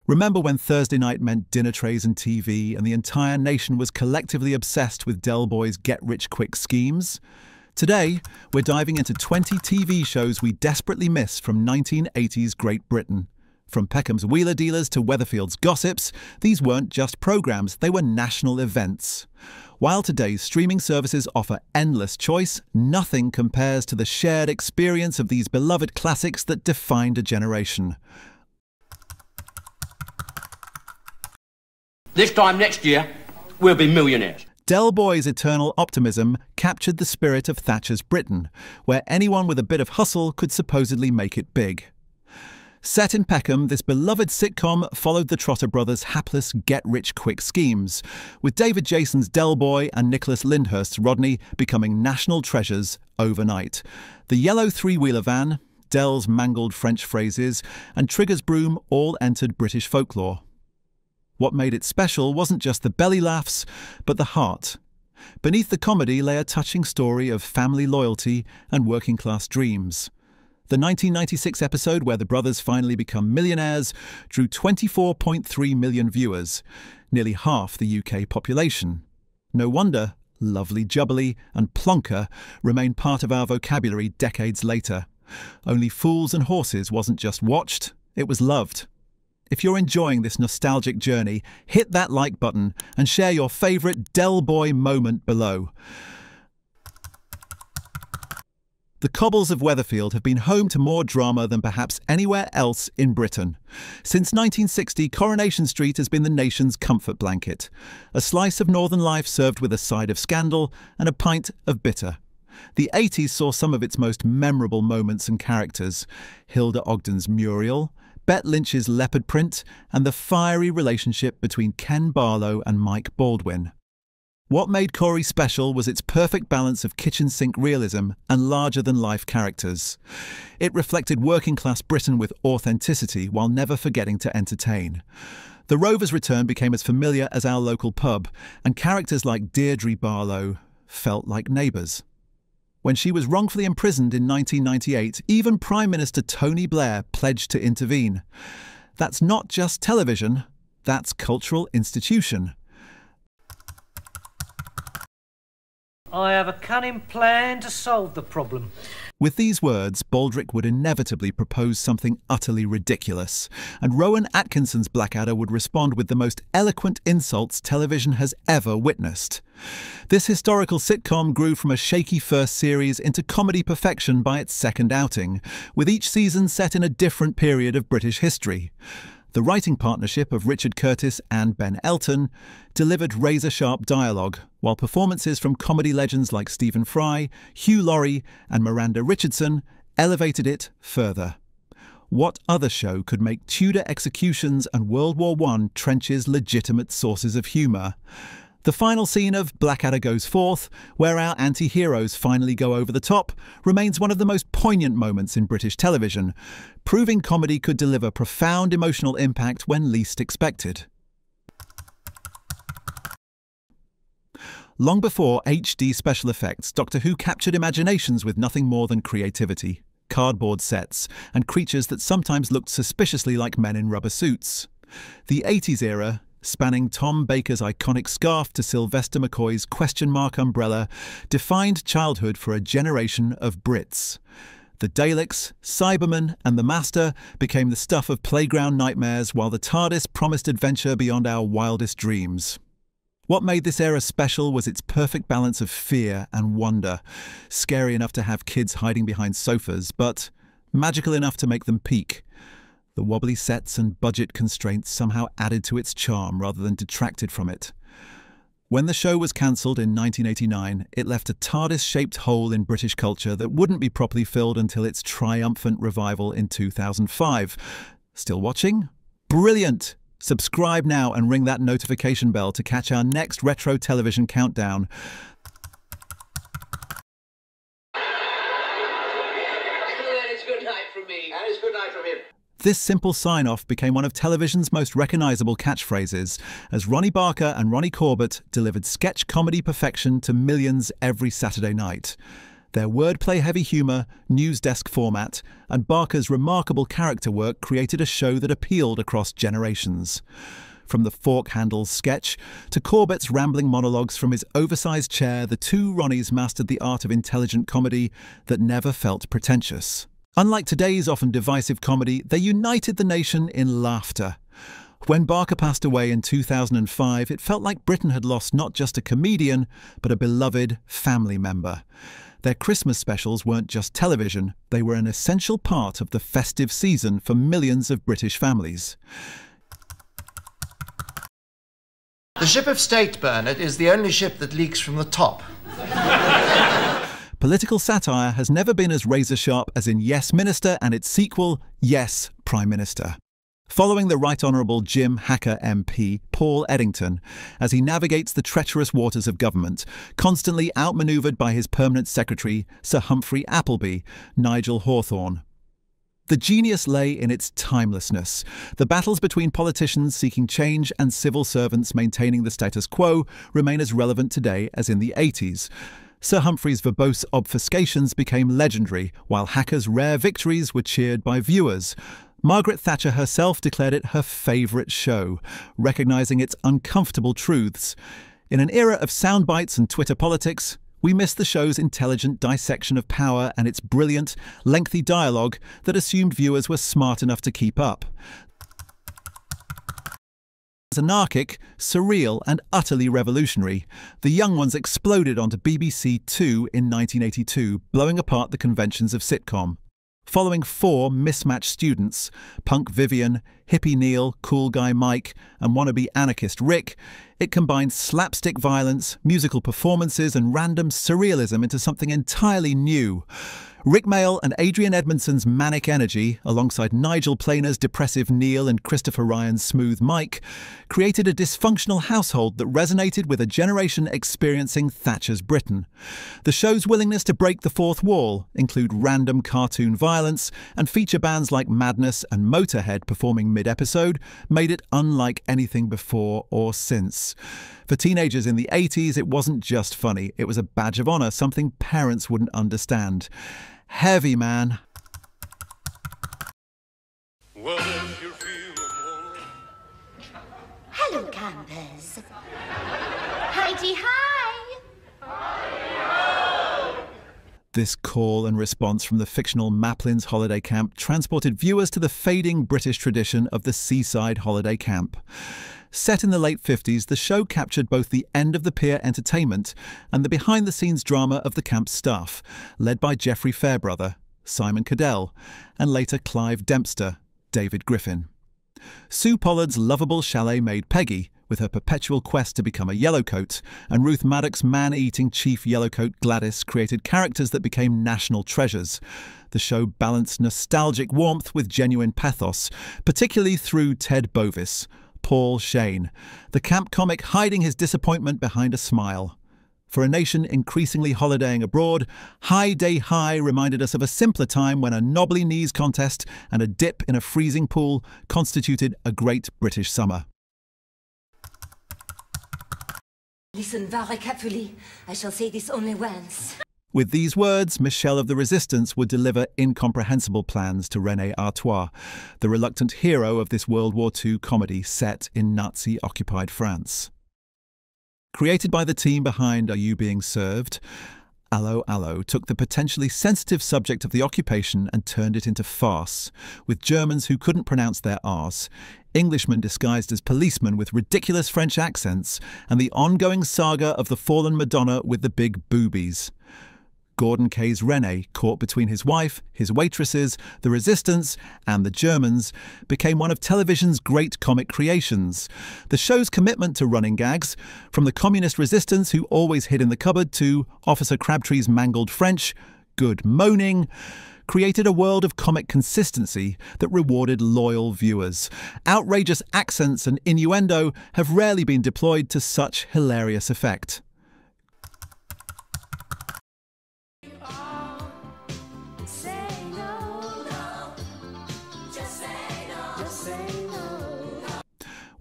Remember when Thursday night meant dinner trays and TV and the entire nation was collectively obsessed with Dellboy's get-rich-quick schemes? Today, we're diving into 20 TV shows we desperately miss from 1980s Great Britain. From Peckham's Wheeler Dealers to Weatherfield's Gossips, these weren't just programmes, they were national events. While today's streaming services offer endless choice, nothing compares to the shared experience of these beloved classics that defined a generation. This time next year, we'll be millionaires. Dellboy's eternal optimism captured the spirit of Thatcher's Britain, where anyone with a bit of hustle could supposedly make it big. Set in Peckham, this beloved sitcom followed the Trotter brothers' hapless get-rich-quick schemes, with David Jason's Dellboy and Nicholas Lyndhurst's Ronnie becoming national treasures overnight. The yellow three-wheeler van, Dell's mangled French phrases, and Trigger's broom all entered British folklore. What made it special wasn't just the belly laughs, but the heart. Beneath the comedy lay a touching story of family loyalty and working-class dreams. The 1996 episode where the brothers finally become millionaires drew 24.3 million viewers, nearly half the UK population. No wonder lovely jubbly and plonker remain part of our vocabulary decades later. Only Fools and Horses wasn't just watched, it was loved. If you're enjoying this nostalgic journey, hit that like button and share your favourite Dellboy moment below. The cobbles of Weatherfield have been home to more drama than perhaps anywhere else in Britain. Since 1960, Coronation Street has been the nation's comfort blanket. A slice of northern life served with a side of scandal and a pint of bitter. The 80s saw some of its most memorable moments and characters. Hilda Ogden's Muriel, Bet Lynch's Leopard Print, and the fiery relationship between Ken Barlow and Mike Baldwin. What made Corrie special was its perfect balance of kitchen sink realism and larger-than-life characters. It reflected working-class Britain with authenticity while never forgetting to entertain. The Rover's return became as familiar as our local pub, and characters like Deirdre Barlow felt like neighbours. When she was wrongfully imprisoned in 1998, even Prime Minister Tony Blair pledged to intervene. That's not just television, that's cultural institution. I have a cunning plan to solve the problem. With these words, Baldrick would inevitably propose something utterly ridiculous, and Rowan Atkinson's Blackadder would respond with the most eloquent insults television has ever witnessed. This historical sitcom grew from a shaky first series into comedy perfection by its second outing, with each season set in a different period of British history. The writing partnership of Richard Curtis and Ben Elton delivered razor-sharp dialogue, while performances from comedy legends like Stephen Fry, Hugh Laurie and Miranda Richardson elevated it further. What other show could make Tudor executions and World War I trenches legitimate sources of humour? The final scene of Blackadder Goes Forth, where our anti-heroes finally go over the top, remains one of the most poignant moments in British television, proving comedy could deliver profound emotional impact when least expected. Long before HD special effects, Doctor Who captured imaginations with nothing more than creativity, cardboard sets, and creatures that sometimes looked suspiciously like men in rubber suits. The 80s era, spanning Tom Baker's iconic scarf to Sylvester McCoy's question mark umbrella, defined childhood for a generation of Brits. The Daleks, Cybermen and the Master became the stuff of playground nightmares, while the TARDIS promised adventure beyond our wildest dreams. What made this era special was its perfect balance of fear and wonder, scary enough to have kids hiding behind sofas, but magical enough to make them peek. The wobbly sets and budget constraints somehow added to its charm rather than detracted from it. When the show was cancelled in 1989, it left a TARDIS-shaped hole in British culture that wouldn't be properly filled until its triumphant revival in 2005. Still watching? Brilliant! Subscribe now and ring that notification bell to catch our next retro television countdown. It's good night from me. And it's good night from him. This simple sign-off became one of television's most recognisable catchphrases, as Ronnie Barker and Ronnie Corbett delivered sketch comedy perfection to millions every Saturday night. Their wordplay-heavy humour, news desk format, and Barker's remarkable character work created a show that appealed across generations. From the fork handles sketch to Corbett's rambling monologues from his oversized chair, the Two Ronnies mastered the art of intelligent comedy that never felt pretentious. Unlike today's often divisive comedy, they united the nation in laughter. When Barker passed away in 2005, it felt like Britain had lost not just a comedian, but a beloved family member. Their Christmas specials weren't just television, they were an essential part of the festive season for millions of British families. The ship of state, Bernard, is the only ship that leaks from the top. Political satire has never been as razor-sharp as in Yes Minister and its sequel, Yes Prime Minister. Following the Right Honourable Jim Hacker MP, Paul Eddington, as he navigates the treacherous waters of government, constantly outmanoeuvred by his permanent secretary, Sir Humphrey Appleby, Nigel Hawthorne. The genius lay in its timelessness. The battles between politicians seeking change and civil servants maintaining the status quo remain as relevant today as in the 80s. Sir Humphrey's verbose obfuscations became legendary, while Hacker's rare victories were cheered by viewers. Margaret Thatcher herself declared it her favourite show, recognising its uncomfortable truths. In an era of sound bites and Twitter politics, we miss the show's intelligent dissection of power and its brilliant, lengthy dialogue that assumed viewers were smart enough to keep up. Anarchic, surreal and utterly revolutionary, the young ones exploded onto BBC Two in 1982, blowing apart the conventions of sitcom. Following four mismatched students, punk Vivian, hippie Neil, cool guy Mike, and wannabe anarchist Rick, it combined slapstick violence, musical performances, and random surrealism into something entirely new. Rick Mayall and Adrian Edmondson's manic energy, alongside Nigel Planer's depressive Neil and Christopher Ryan's smooth Mike, created a dysfunctional household that resonated with a generation experiencing Thatcher's Britain. The show's willingness to break the fourth wall, include random cartoon violence, and feature bands like Madness and Motorhead performing mid-episode, made it unlike anything before or since. For teenagers in the 80s, it wasn't just funny, it was a badge of honour, something parents wouldn't understand. Heavy, man. Well, if you're feeling Hello, campers. Hi-de-hi! This call and response from the fictional Maplin's holiday camp transported viewers to the fading British tradition of the seaside holiday camp. Set in the late 50s, the show captured both the end-of-the-pier entertainment and the behind-the-scenes drama of the camp's staff, led by Geoffrey Fairbrother, Simon Cadell, and later Clive Dempster, David Griffin. Sue Pollard's lovable chalet maid Peggy, with her perpetual quest to become a yellowcoat, and Ruth Maddox's man-eating chief yellowcoat Gladys created characters that became national treasures. The show balanced nostalgic warmth with genuine pathos, particularly through Ted Bovis, Paul Shane, the camp comic hiding his disappointment behind a smile. For a nation increasingly holidaying abroad, High Day High reminded us of a simpler time when a knobbly knees contest and a dip in a freezing pool constituted a great British summer. Listen very carefully. I shall say this only once. With these words, Michelle of the Resistance would deliver incomprehensible plans to René Artois, the reluctant hero of this World War II comedy set in Nazi-occupied France. Created by the team behind Are You Being Served?, Allo Allo took the potentially sensitive subject of the occupation and turned it into farce, with Germans who couldn't pronounce their R's, Englishmen disguised as policemen with ridiculous French accents, and the ongoing saga of the fallen Madonna with the big boobies. Gordon Kaye's René, caught between his wife, his waitresses, the resistance, and the Germans, became one of television's great comic creations. The show's commitment to running gags, from the communist resistance who always hid in the cupboard to Officer Crabtree's mangled French, good moaning, created a world of comic consistency that rewarded loyal viewers. Outrageous accents and innuendo have rarely been deployed to such hilarious effect.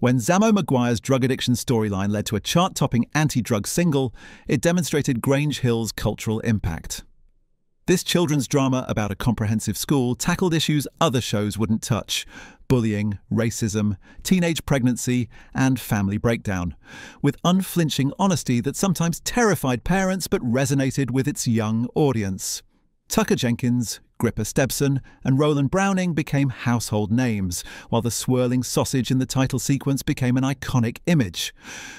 When Zamo Maguire's drug addiction storyline led to a chart-topping anti-drug single, it demonstrated Grange Hill's cultural impact. This children's drama about a comprehensive school tackled issues other shows wouldn't touch: bullying, racism, teenage pregnancy, and family breakdown, with unflinching honesty that sometimes terrified parents but resonated with its young audience. Tucker Jenkins, Gripper Stebson, and Roland Browning became household names, while the swirling sausage in the title sequence became an iconic image.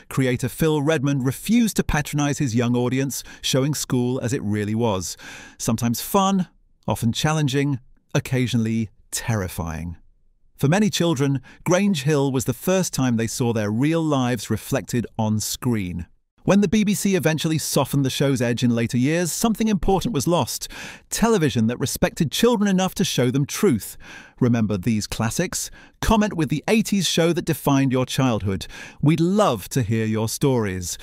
Creator Phil Redmond refused to patronize his young audience, showing school as it really was: sometimes fun, often challenging, occasionally terrifying. For many children, Grange Hill was the first time they saw their real lives reflected on screen. When the BBC eventually softened the show's edge in later years, something important was lost: television that respected children enough to show them truth. Remember these classics? Comment with the 80s show that defined your childhood. We'd love to hear your stories.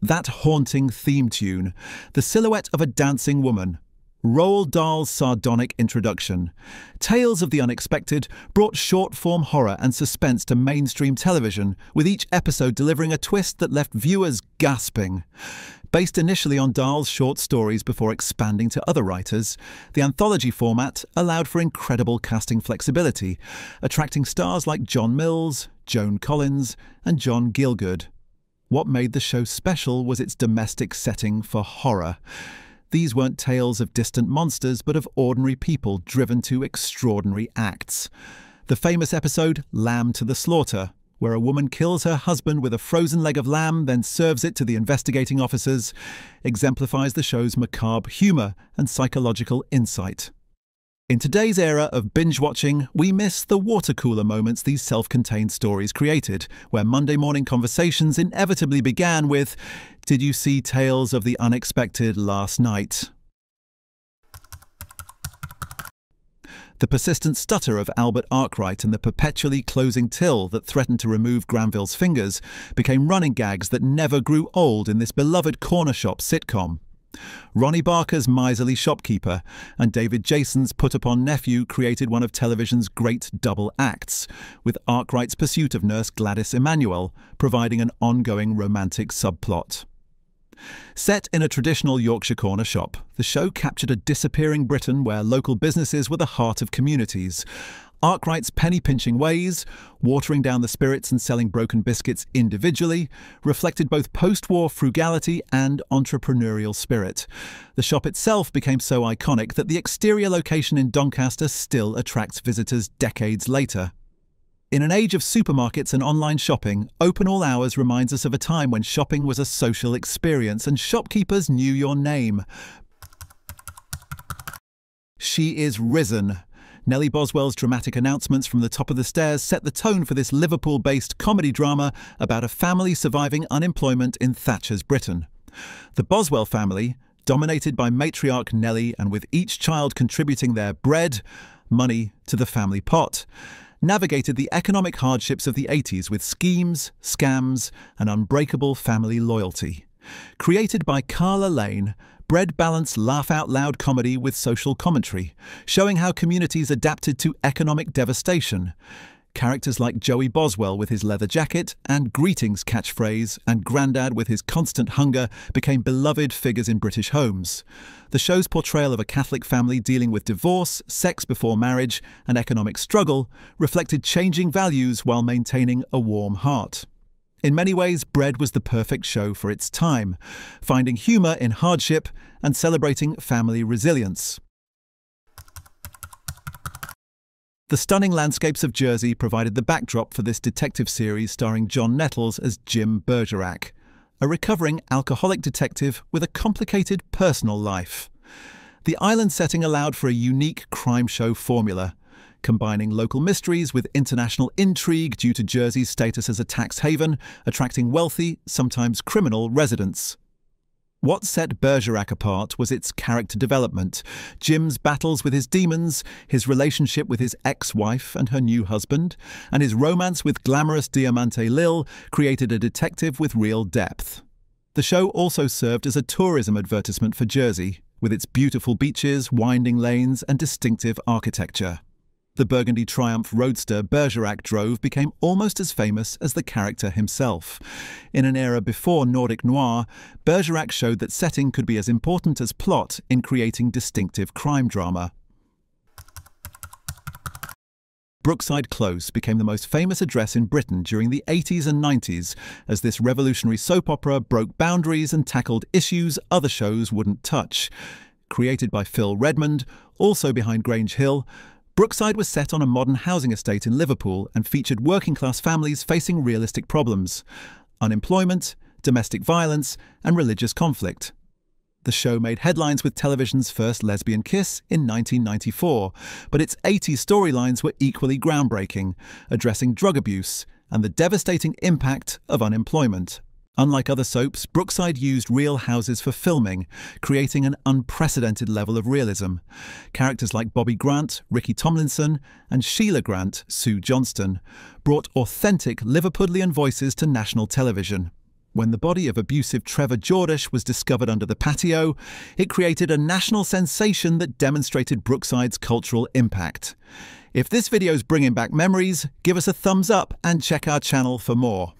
That haunting theme tune, the silhouette of a dancing woman. Roald Dahl's sardonic introduction. Tales of the Unexpected brought short-form horror and suspense to mainstream television, with each episode delivering a twist that left viewers gasping. Based initially on Dahl's short stories before expanding to other writers, the anthology format allowed for incredible casting flexibility, attracting stars like John Mills, Joan Collins, and John Gielgud. What made the show special was its domestic setting for horror. These weren't tales of distant monsters, but of ordinary people driven to extraordinary acts. The famous episode, Lamb to the Slaughter, where a woman kills her husband with a frozen leg of lamb, then serves it to the investigating officers, exemplifies the show's macabre humour and psychological insight. In today's era of binge-watching, we miss the water cooler moments these self-contained stories created, where Monday morning conversations inevitably began with, "Did you see Tales of the Unexpected last night?" The persistent stutter of Albert Arkwright and the perpetually closing till that threatened to remove Granville's fingers became running gags that never grew old in this beloved corner shop sitcom. Ronnie Barker's miserly shopkeeper and David Jason's put-upon nephew created one of television's great double acts, with Arkwright's pursuit of nurse Gladys Emanuel providing an ongoing romantic subplot. Set in a traditional Yorkshire corner shop, the show captured a disappearing Britain where local businesses were the heart of communities. Arkwright's penny-pinching ways, watering down the spirits and selling broken biscuits individually, reflected both post-war frugality and entrepreneurial spirit. The shop itself became so iconic that the exterior location in Doncaster still attracts visitors decades later. In an age of supermarkets and online shopping, open all hours reminds us of a time when shopping was a social experience and shopkeepers knew your name. She is risen. Nellie Boswell's dramatic announcements from the top of the stairs set the tone for this Liverpool-based comedy drama about a family surviving unemployment in Thatcher's Britain. The Boswell family, dominated by matriarch Nellie and with each child contributing their bread, money to the family pot, navigated the economic hardships of the 80s with schemes, scams, and unbreakable family loyalty. Created by Carla Lane, Bread balanced laugh-out-loud comedy with social commentary, showing how communities adapted to economic devastation. Characters like Joey Boswell with his leather jacket and greetings catchphrase and Grandad with his constant hunger became beloved figures in British homes. The show's portrayal of a Catholic family dealing with divorce, sex before marriage, and economic struggle reflected changing values while maintaining a warm heart. In many ways, Bread was the perfect show for its time, finding humour in hardship and celebrating family resilience. The stunning landscapes of Jersey provided the backdrop for this detective series starring John Nettles as Jim Bergerac, a recovering alcoholic detective with a complicated personal life. The island setting allowed for a unique crime show formula, combining local mysteries with international intrigue due to Jersey's status as a tax haven, attracting wealthy, sometimes criminal residents. What set Bergerac apart was its character development, Jim's battles with his demons, his relationship with his ex-wife and her new husband, and his romance with glamorous Diamante Lil created a detective with real depth. The show also served as a tourism advertisement for Jersey, with its beautiful beaches, winding lanes, and distinctive architecture. The Burgundy Triumph roadster Bergerac drove became almost as famous as the character himself. In an era before Nordic noir, Bergerac showed that setting could be as important as plot in creating distinctive crime drama. Brookside Close became the most famous address in Britain during the 80s and 90s, as this revolutionary soap opera broke boundaries and tackled issues other shows wouldn't touch. Created by Phil Redmond, also behind Grange Hill, Brookside was set on a modern housing estate in Liverpool and featured working-class families facing realistic problems: unemployment, domestic violence, and religious conflict. The show made headlines with television's first lesbian kiss in 1994, but its 80s storylines were equally groundbreaking, addressing drug abuse and the devastating impact of unemployment. Unlike other soaps, Brookside used real houses for filming, creating an unprecedented level of realism. Characters like Bobby Grant, Ricky Tomlinson, and Sheila Grant, Sue Johnston, brought authentic Liverpudlian voices to national television. When the body of abusive Trevor Jordish was discovered under the patio, it created a national sensation that demonstrated Brookside's cultural impact. If this video's bringing back memories, give us a thumbs up and check our channel for more.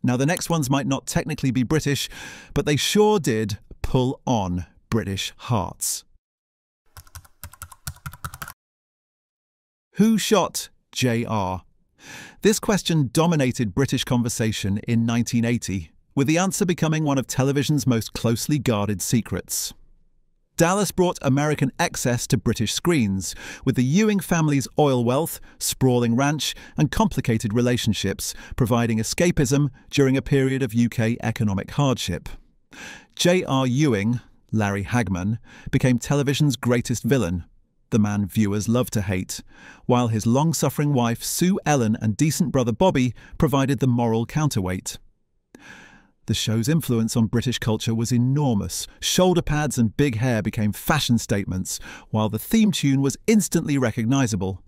Now, the next ones might not technically be British, but they sure did pull on British hearts. Who shot JR? This question dominated British conversation in 1980, with the answer becoming one of television's most closely guarded secrets. Dallas brought American excess to British screens, with the Ewing family's oil wealth, sprawling ranch, and complicated relationships providing escapism during a period of UK economic hardship. J.R. Ewing, Larry Hagman, became television's greatest villain, the man viewers love to hate, while his long-suffering wife Sue Ellen and decent brother Bobby provided the moral counterweight. The show's influence on British culture was enormous. Shoulder pads and big hair became fashion statements, while the theme tune was instantly recognisable.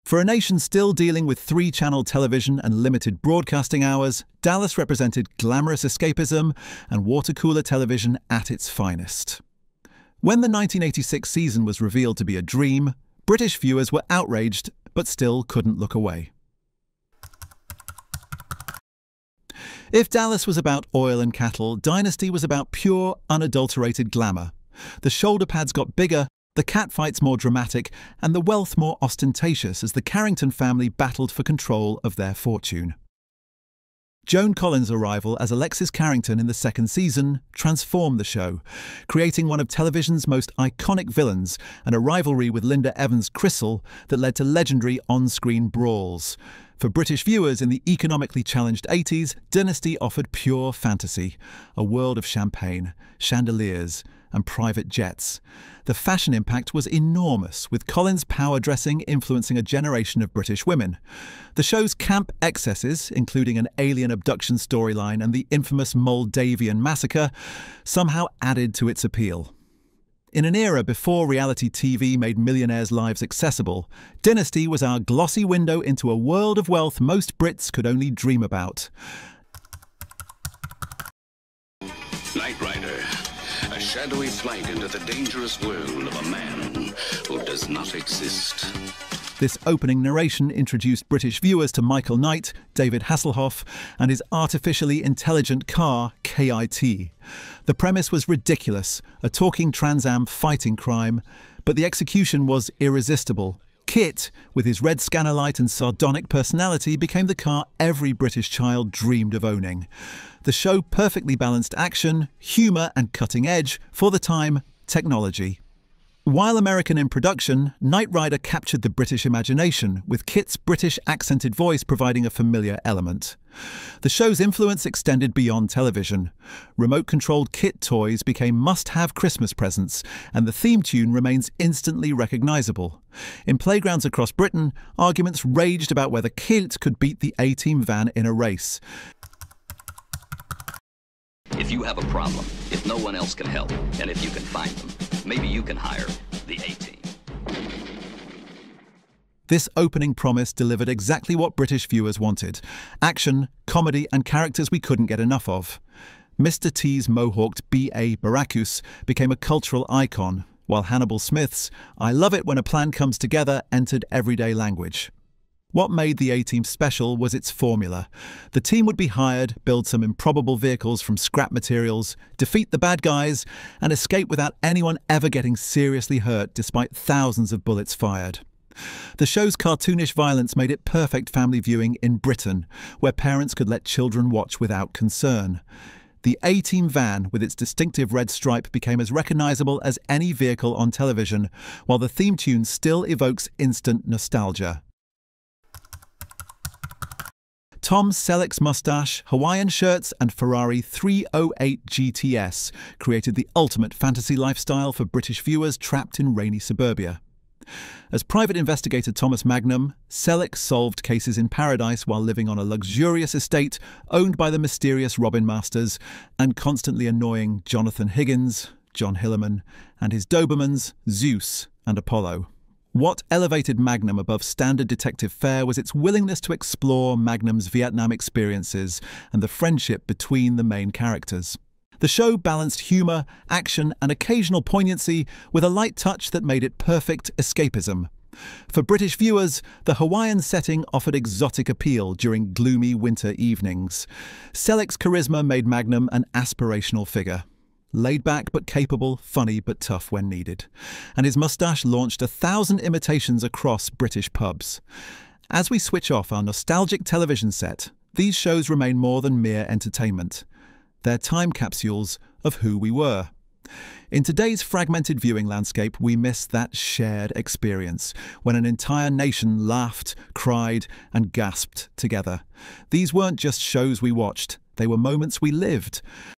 For a nation still dealing with 3-channel television and limited broadcasting hours, Dallas represented glamorous escapism and water-cooler television at its finest. When the 1986 season was revealed to be a dream, British viewers were outraged, but still couldn't look away. If Dallas was about oil and cattle, Dynasty was about pure, unadulterated glamour. The shoulder pads got bigger, the catfights more dramatic, and the wealth more ostentatious as the Carrington family battled for control of their fortune. Joan Collins' arrival as Alexis Carrington in the second season transformed the show, creating one of television's most iconic villains and a rivalry with Linda Evans' Crystal that led to legendary on-screen brawls. For British viewers in the economically challenged 80s, Dynasty offered pure fantasy, a world of champagne, chandeliers, and private jets. The fashion impact was enormous, with Collins' power dressing influencing a generation of British women. The show's camp excesses, including an alien abduction storyline and the infamous Moldavian massacre, somehow added to its appeal. In an era before reality TV made millionaires' lives accessible, Dynasty was our glossy window into a world of wealth most Brits could only dream about. Knight Rider, a shadowy flight into the dangerous world of a man who does not exist. This opening narration introduced British viewers to Michael Knight, David Hasselhoff, and his artificially intelligent car, KIT. The premise was ridiculous, a talking Trans Am fighting crime, but the execution was irresistible. Kit, with his red scanner light and sardonic personality, became the car every British child dreamed of owning. The show perfectly balanced action, humour and cutting edge, for the time, technology. While American in production, Knight Rider captured the British imagination, with Kit's British accented voice providing a familiar element. The show's influence extended beyond television. Remote-controlled Kit toys became must-have Christmas presents, and the theme tune remains instantly recognisable. In playgrounds across Britain, arguments raged about whether Kit could beat the A-Team van in a race. If you have a problem, if no one else can help, and if you can find them, maybe you can hire the A-Team. This opening promise delivered exactly what British viewers wanted: action, comedy, and characters we couldn't get enough of. Mr. T's mohawked B.A. Baracus became a cultural icon, while Hannibal Smith's "I love it when a plan comes together" entered everyday language. What made the A-Team special was its formula. The team would be hired, build some improbable vehicles from scrap materials, defeat the bad guys, and escape without anyone ever getting seriously hurt despite thousands of bullets fired. The show's cartoonish violence made it perfect family viewing in Britain, where parents could let children watch without concern. The A-Team van, with its distinctive red stripe, became as recognisable as any vehicle on television, while the theme tune still evokes instant nostalgia. Tom Selleck's moustache, Hawaiian shirts and Ferrari 308 GTS created the ultimate fantasy lifestyle for British viewers trapped in rainy suburbia. As private investigator Thomas Magnum, Selleck solved cases in paradise while living on a luxurious estate owned by the mysterious Robin Masters and constantly annoying Jonathan Higgins, John Hillerman, and his Dobermans, Zeus and Apollo. What elevated Magnum above standard detective fare was its willingness to explore Magnum's Vietnam experiences and the friendship between the main characters. The show balanced humour, action and occasional poignancy with a light touch that made it perfect escapism. For British viewers, the Hawaiian setting offered exotic appeal during gloomy winter evenings. Selleck's charisma made Magnum an aspirational figure. Laid back but capable, funny but tough when needed. And his moustache launched 1,000 imitations across British pubs. As we switch off our nostalgic television set, these shows remain more than mere entertainment. They're time capsules of who we were. In today's fragmented viewing landscape, we miss that shared experience, when an entire nation laughed, cried, and gasped together. These weren't just shows we watched, they were moments we lived.